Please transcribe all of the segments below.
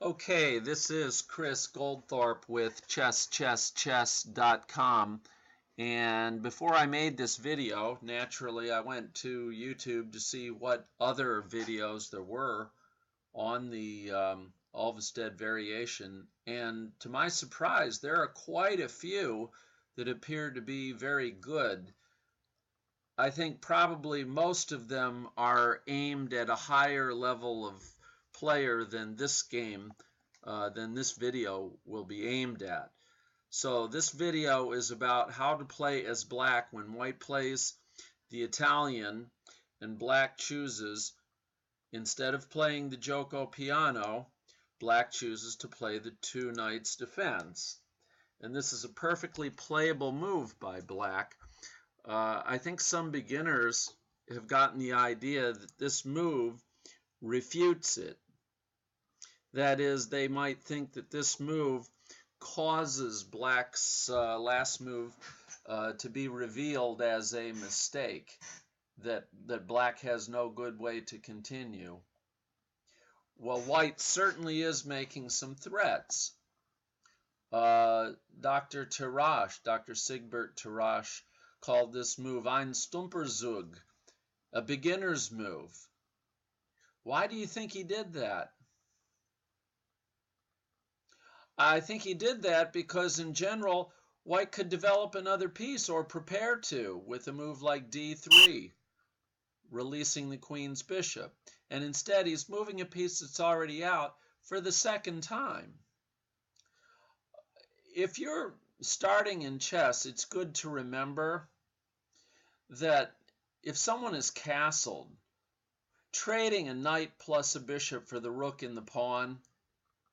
Okay, this is Chris Goldthorpe with chess.com, and before I made this video, naturally I went to YouTube to see what other videos there were on the Ulvested variation, and to my surprise there are quite a few that appear to be very good. I think probably most of them are aimed at a higher level of player than this game, than this video will be aimed at. So this video is about how to play as black when white plays the Italian and black chooses, instead of playing the Gioco Piano, black chooses to play the two knights defense. And this is a perfectly playable move by black. I think some beginners have gotten the idea that this move refutes it. That is, they might think that this move causes black's last move to be revealed as a mistake, that black has no good way to continue. Well, white certainly is making some threats. Dr. Siegbert Tarasch, called this move ein Stumperzug, a beginner's move. Why do you think he did that? I think he did that because in general white could develop another piece or prepare to with a move like d3, releasing the queen's bishop, and instead he's moving a piece that's already out for the second time. If you're starting in chess, it's good to remember that if someone is castled, trading a knight plus a bishop for the rook and the pawn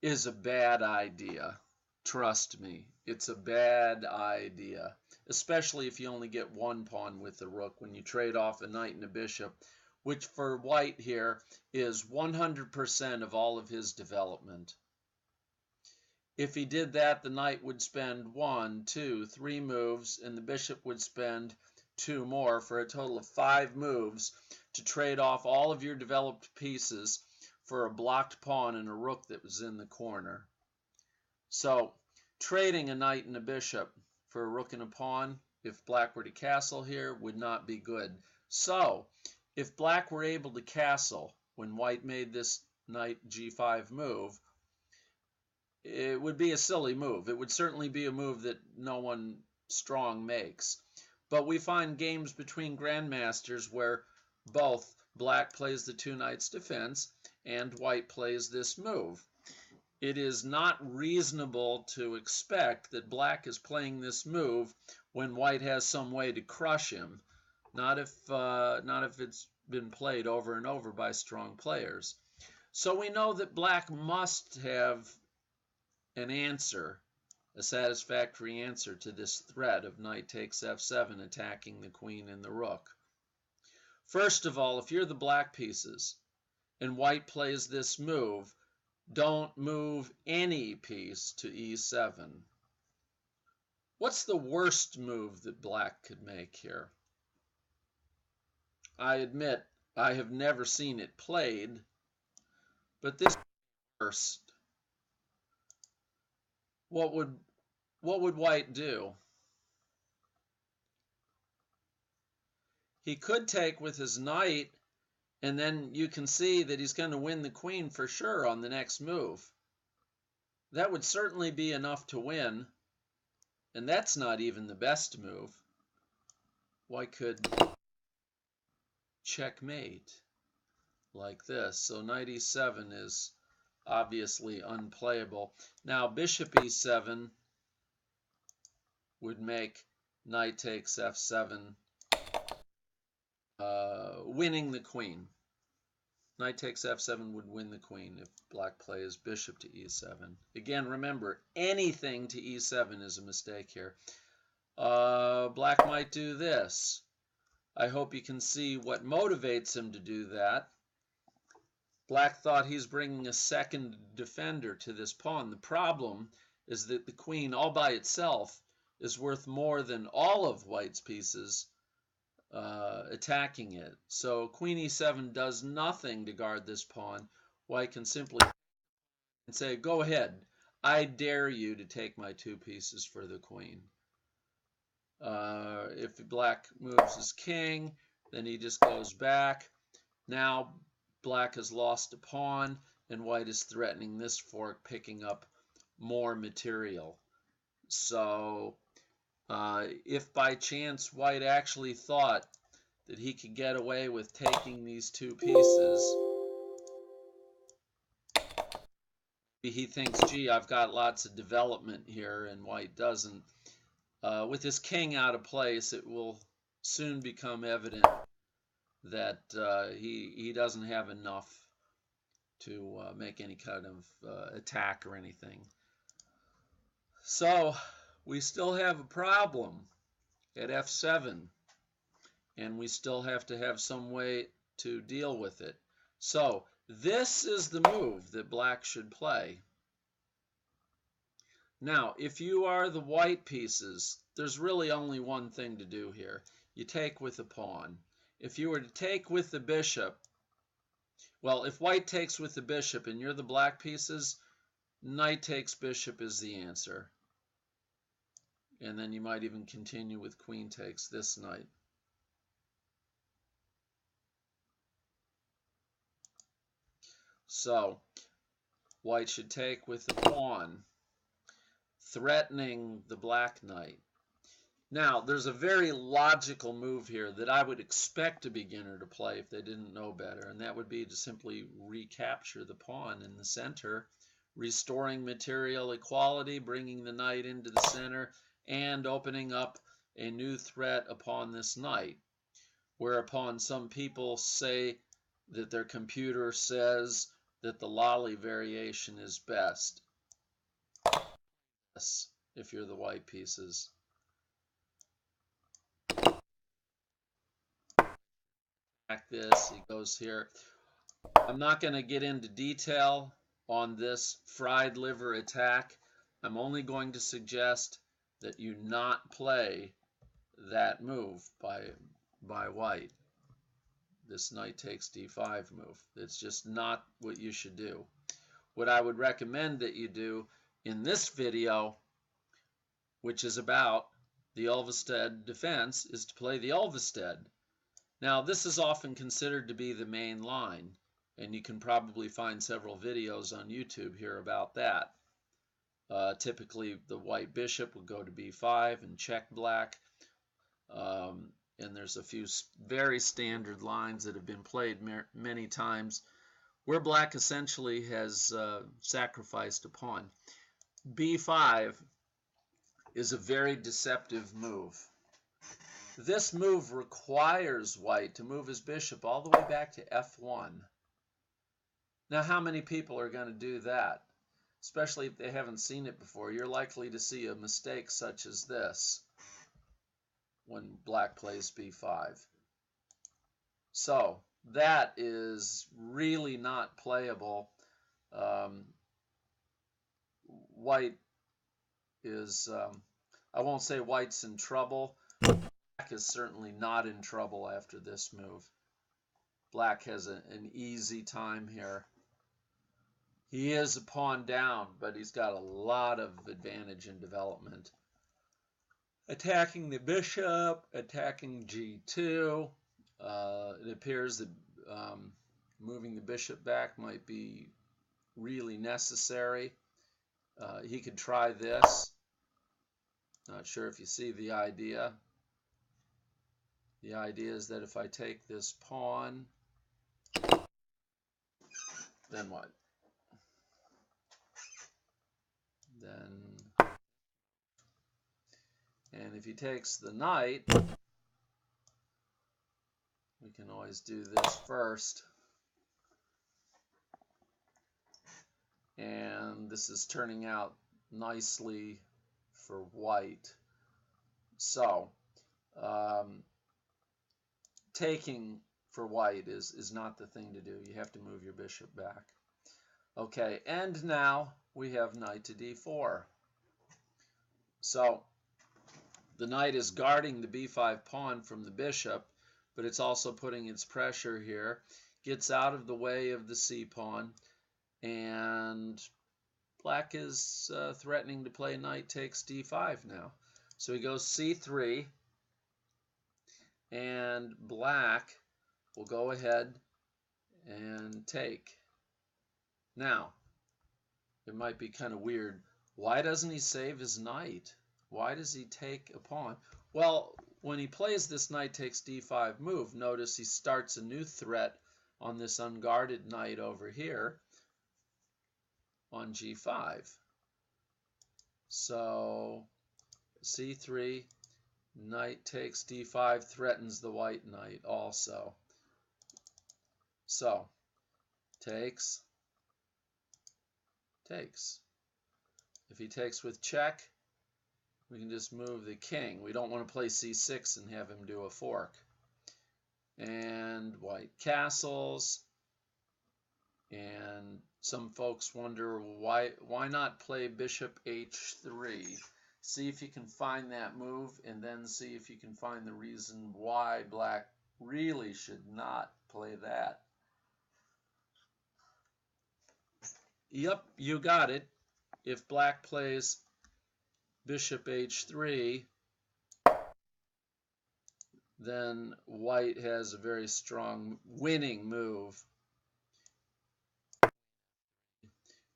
is a bad idea. Trust me, it's a bad idea, especially if you only get one pawn with the rook when you trade off a knight and a bishop, which for white here is 100% of all of his development. If he did that, the knight would spend 1, 2, 3 moves, and the bishop would spend 2 more for a total of 5 moves to trade off all of your developed pieces for a blocked pawn and a rook that was in the corner. So trading a knight and a bishop for a rook and a pawn, if black were to castle here, would not be good. So if black were able to castle when white made this knight g5 move, it would be a silly move. It would certainly be a move that no one strong makes. But we find games between grandmasters where both black plays the two knights defense and white plays this move. It is not reasonable to expect that black is playing this move when white has some way to crush him, not if it's been played over and over by strong players. So we know that black must have an answer, a satisfactory answer to this threat of knight takes f7 attacking the queen and the rook. First of all, if you're the black pieces and white plays this move, don't move any piece to e7. What's the worst move that black could make here? I admit I have never seen it played, but this is the worst. What would white do? He could take with his knight, and then you can see that he's going to win the queen for sure on the next move. That would certainly be enough to win, and that's not even the best move. White could checkmate like this. So knight e7 is obviously unplayable. Now bishop e7 would make knight takes f7, winning the queen. Knight takes f7 would win the queen if black plays bishop to e7. Again, remember, anything to e7 is a mistake here. Black might do this. I hope you can see what motivates him to do that. Black thought he's bringing a second defender to this pawn. The problem is that the queen all by itself is worth more than all of white's pieces attacking it. So queen e7 does nothing to guard this pawn. White can simply and say, go ahead, I dare you to take my 2 pieces for the queen. If black moves his king, then he just goes back. Now black has lost a pawn, and white is threatening this fork, picking up more material. So if by chance white actually thought that he could get away with taking these 2 pieces, he thinks, gee, I've got lots of development here, and white doesn't. With his king out of place, it will soon become evident that he doesn't have enough to make any kind of attack or anything. So we still have a problem at f7, and we still have to have some way to deal with it. So this is the move that black should play. Now, if you are the white pieces, there's really only one thing to do here. You take with the pawn. If you were to take with the bishop, well, if white takes with the bishop and you're the black pieces, knight takes bishop is the answer. And then you might even continue with queen takes this knight. So white should take with the pawn, threatening the black knight. Now, there's a very logical move here that I would expect a beginner to play if they didn't know better, and that would be to simply recapture the pawn in the center, restoring material equality, bringing the knight into the center, and opening up a new threat upon this knight, whereupon some people say that their computer says that the lolly variation is best. Yes, if you're the white pieces. This, he goes here. I'm not going to get into detail on this fried liver attack. I'm only going to suggest that you not play that move by white. This knight takes d5 move. It's just not what you should do. What I would recommend that you do in this video, which is about the Ulvested defense, is to play the Ulvested. Now, this is often considered to be the main line, and you can probably find several videos on YouTube here about that. Typically, the white bishop would go to b5 and check black, and there's a few very standard lines that have been played many times where black essentially has sacrificed a pawn. b5 is a very deceptive move. This move requires white to move his bishop all the way back to f1. Now, how many people are going to do that? Especially if they haven't seen it before. You're likely to see a mistake such as this when black plays b5. So that is really not playable. White is, I won't say white's in trouble. Black is certainly not in trouble after this move. Black has an easy time here. He is a pawn down, but he's got a lot of advantage in development. Attacking the bishop, attacking g2. It appears that moving the bishop back might be really necessary. He could try this. Not sure if you see the idea. The idea is that if I take this pawn, then what? And if he takes the knight, we can always do this first. And this is turning out nicely for white. So, taking for white is not the thing to do. You have to move your bishop back. Okay, and now we have knight to d4. So the knight is guarding the b5 pawn from the bishop, but it's also putting its pressure here. Gets out of the way of the c pawn, and black is threatening to play knight takes d5 now. So he goes c3, and black will go ahead and take. Now, it might be kind of weird. Why doesn't he save his knight? Why does he take a pawn? Well, when he plays this knight takes d5 move, notice he starts a new threat on this unguarded knight over here on g5. So c3, knight takes d5 threatens the white knight also. So takes. If he takes with check, we can just move the king. We don't want to play c6 and have him do a fork. And white castles. And some folks wonder why not play bishop h3. See if you can find that move, and then see if you can find the reason why black really should not play that. Yep, you got it. If black plays bishop h3, then white has a very strong winning move.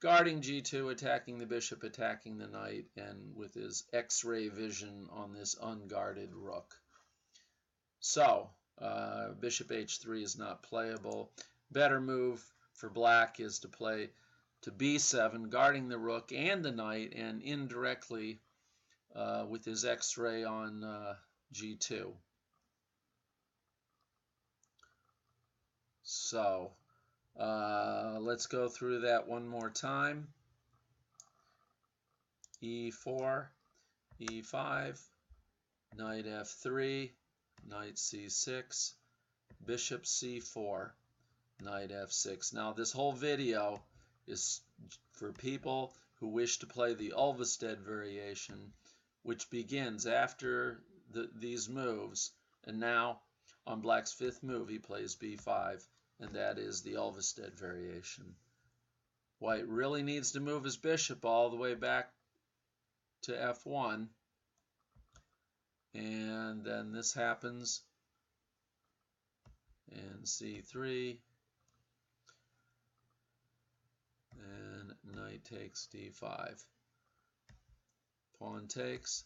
Guarding g2, attacking the bishop, attacking the knight, and with his x-ray vision on this unguarded rook. So, bishop h3 is not playable. Better move for black is to play to b7, guarding the rook and the knight, and indirectly with his x-ray on g2. So let's go through that one more time. e4, e5, knight f3, knight c6, bishop c4, knight f6. Now this whole video is for people who wish to play the Ulvested variation, which begins after these moves, and now on black's fifth move he plays b5, and that is the Ulvested variation. White really needs to move his bishop all the way back to f1, and then this happens, and c3, and knight takes d5. Pawn takes,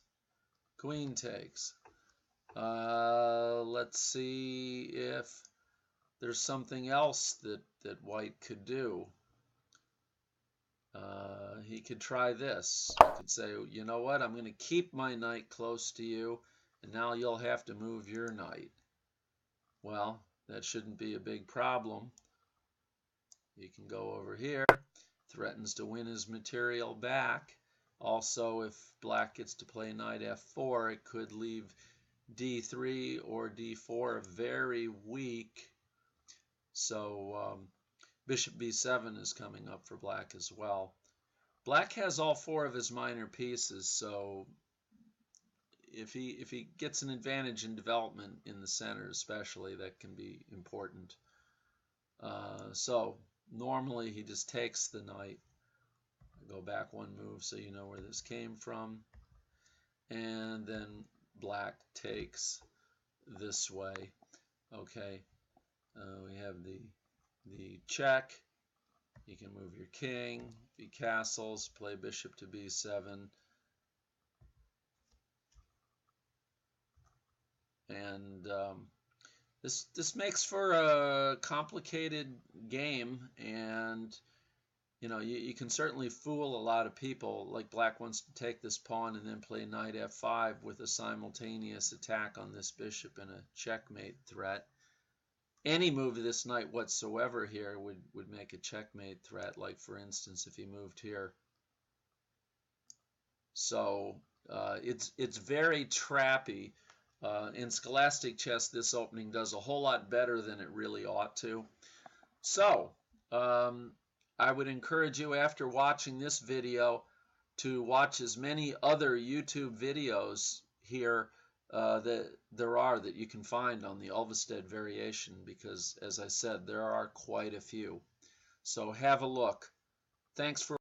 queen takes. Let's see if there's something else that white could do. He could try this. He could say, you know what, I'm going to keep my knight close to you, and now you'll have to move your knight. Well, that shouldn't be a big problem. He can go over here, threatens to win his material back. Also, if black gets to play knight f4, it could leave d3 or d4 very weak. So bishop b7 is coming up for black as well. Black has all four of his minor pieces, so if he gets an advantage in development in the center especially, that can be important. So normally he just takes the knight. I'll go back one move so you know where this came from. And then black takes this way. Okay, we have the check. You can move your king. If he castles, play bishop to b7. And this makes for a complicated game, and you know you can certainly fool a lot of people. Like black wants to take this pawn and then play knight f5 with a simultaneous attack on this bishop and a checkmate threat. Any move of this knight whatsoever here would make a checkmate threat, like for instance if he moved here. So it's very trappy. In scholastic chess, this opening does a whole lot better than it really ought to. So I would encourage you, after watching this video, to watch as many other YouTube videos here that there are that you can find on the Ulvested variation, because as I said, there are quite a few. So have a look. Thanks for